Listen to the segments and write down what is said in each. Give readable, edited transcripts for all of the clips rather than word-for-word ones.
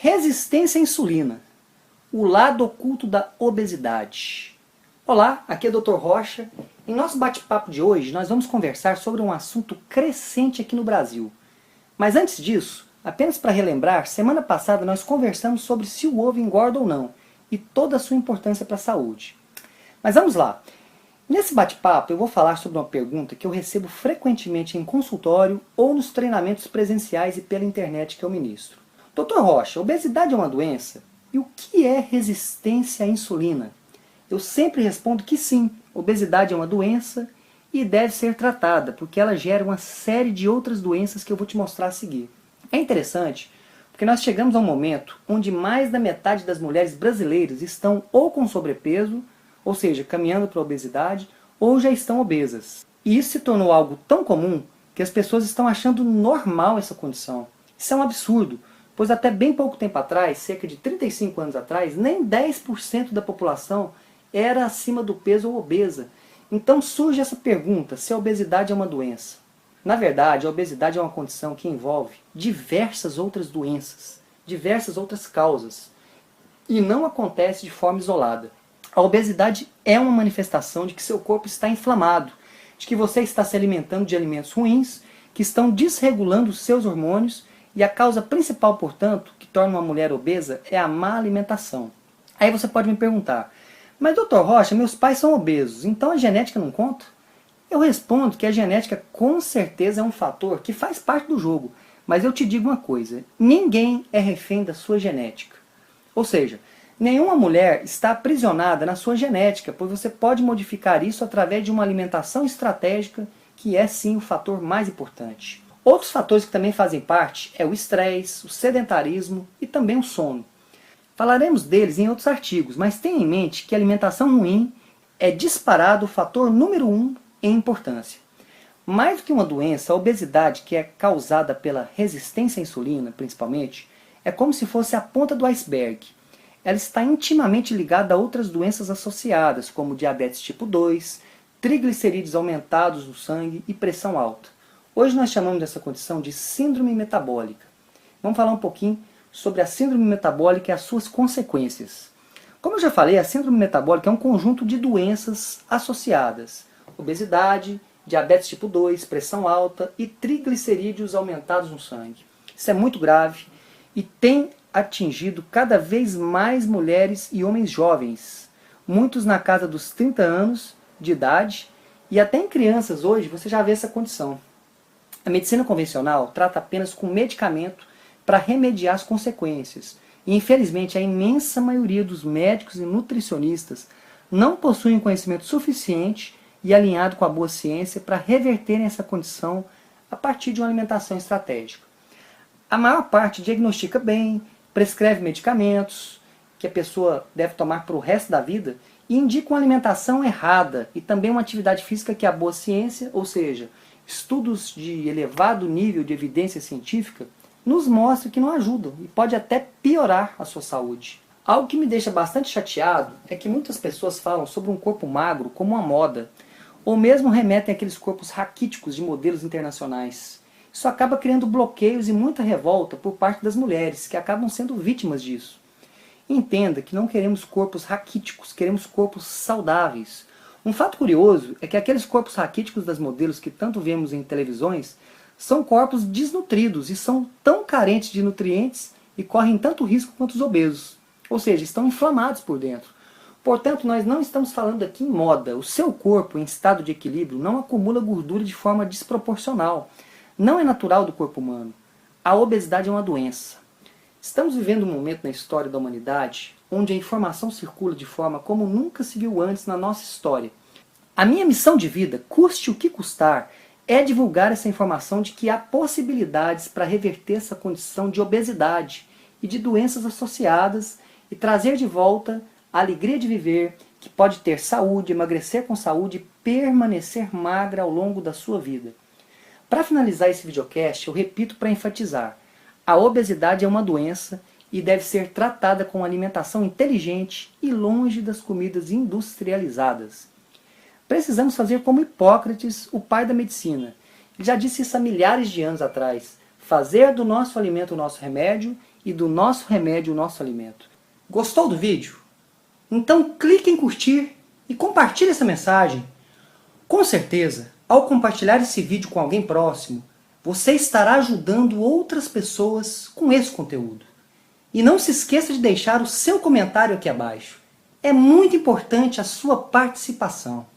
Resistência à insulina, o lado oculto da obesidade. Olá, aqui é o Dr. Rocha. Em nosso bate-papo de hoje, nós vamos conversar sobre um assunto crescente aqui no Brasil. Mas antes disso, apenas para relembrar, semana passada nós conversamos sobre se o ovo engorda ou não, e toda a sua importância para a saúde. Mas vamos lá. Nesse bate-papo eu vou falar sobre uma pergunta que eu recebo frequentemente em consultório ou nos treinamentos presenciais e pela internet que eu ministro. Dr. Rocha, obesidade é uma doença? E o que é resistência à insulina? Eu sempre respondo que sim, obesidade é uma doença e deve ser tratada, porque ela gera uma série de outras doenças que eu vou te mostrar a seguir. É interessante, porque nós chegamos a um momento onde mais da metade das mulheres brasileiras estão ou com sobrepeso, ou seja, caminhando para a obesidade, ou já estão obesas. E isso se tornou algo tão comum que as pessoas estão achando normal essa condição. Isso é um absurdo, pois até bem pouco tempo atrás, cerca de 35 anos atrás, nem 10% da população era acima do peso ou obesa. Então surge essa pergunta, se a obesidade é uma doença. Na verdade, a obesidade é uma condição que envolve diversas outras doenças, diversas outras causas, e não acontece de forma isolada. A obesidade é uma manifestação de que seu corpo está inflamado, de que você está se alimentando de alimentos ruins, que estão desregulando os seus hormônios, e a causa principal, portanto, que torna uma mulher obesa é a má alimentação. Aí você pode me perguntar, mas Dr. Rocha, meus pais são obesos, então a genética não conta? Eu respondo que a genética com certeza é um fator que faz parte do jogo, mas eu te digo uma coisa, ninguém é refém da sua genética. Ou seja, nenhuma mulher está aprisionada na sua genética, pois você pode modificar isso através de uma alimentação estratégica, que é sim o fator mais importante. Outros fatores que também fazem parte é o estresse, o sedentarismo e também o sono. Falaremos deles em outros artigos, mas tenha em mente que a alimentação ruim é disparado o fator número 1 em importância. Mais do que uma doença, a obesidade, que é causada pela resistência à insulina, principalmente, é como se fosse a ponta do iceberg. Ela está intimamente ligada a outras doenças associadas, como diabetes tipo 2, triglicerídeos aumentados no sangue e pressão alta. Hoje nós chamamos dessa condição de síndrome metabólica. Vamos falar um pouquinho sobre a síndrome metabólica e as suas consequências. Como eu já falei, a síndrome metabólica é um conjunto de doenças associadas. Obesidade, diabetes tipo 2, pressão alta e triglicerídeos aumentados no sangue. Isso é muito grave e tem atingido cada vez mais mulheres e homens jovens. Muitos na casa dos 30 anos de idade e até em crianças hoje você já vê essa condição. A medicina convencional trata apenas com medicamento para remediar as consequências. E infelizmente a imensa maioria dos médicos e nutricionistas não possuem conhecimento suficiente e alinhado com a boa ciência para reverterem essa condição a partir de uma alimentação estratégica. A maior parte diagnostica bem, prescreve medicamentos que a pessoa deve tomar para o resto da vida e indica uma alimentação errada e também uma atividade física que a boa ciência, ou seja, estudos de elevado nível de evidência científica, nos mostram que não ajudam e pode até piorar a sua saúde. Algo que me deixa bastante chateado é que muitas pessoas falam sobre um corpo magro como uma moda, ou mesmo remetem àqueles corpos raquíticos de modelos internacionais. Isso acaba criando bloqueios e muita revolta por parte das mulheres, que acabam sendo vítimas disso. Entenda que não queremos corpos raquíticos, queremos corpos saudáveis. Um fato curioso é que aqueles corpos raquíticos das modelos que tanto vemos em televisões são corpos desnutridos e são tão carentes de nutrientes e correm tanto risco quanto os obesos. Ou seja, estão inflamados por dentro. Portanto, nós não estamos falando aqui em moda. O seu corpo em estado de equilíbrio não acumula gordura de forma desproporcional. Não é natural do corpo humano. A obesidade é uma doença. Estamos vivendo um momento na história da humanidade onde a informação circula de forma como nunca se viu antes na nossa história. A minha missão de vida, custe o que custar, é divulgar essa informação de que há possibilidades para reverter essa condição de obesidade e de doenças associadas e trazer de volta a alegria de viver, que pode ter saúde, emagrecer com saúde e permanecer magra ao longo da sua vida. Para finalizar esse videocast, eu repito para enfatizar, a obesidade é uma doença e deve ser tratada com alimentação inteligente e longe das comidas industrializadas. Precisamos fazer como Hipócrates, o pai da medicina. Ele já disse isso há milhares de anos atrás. Fazer do nosso alimento o nosso remédio e do nosso remédio, o nosso alimento. Gostou do vídeo? Então clique em curtir e compartilhe essa mensagem. Com certeza, ao compartilhar esse vídeo com alguém próximo, você estará ajudando outras pessoas com esse conteúdo. E não se esqueça de deixar o seu comentário aqui abaixo. É muito importante a sua participação.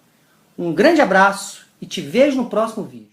Um grande abraço e te vejo no próximo vídeo.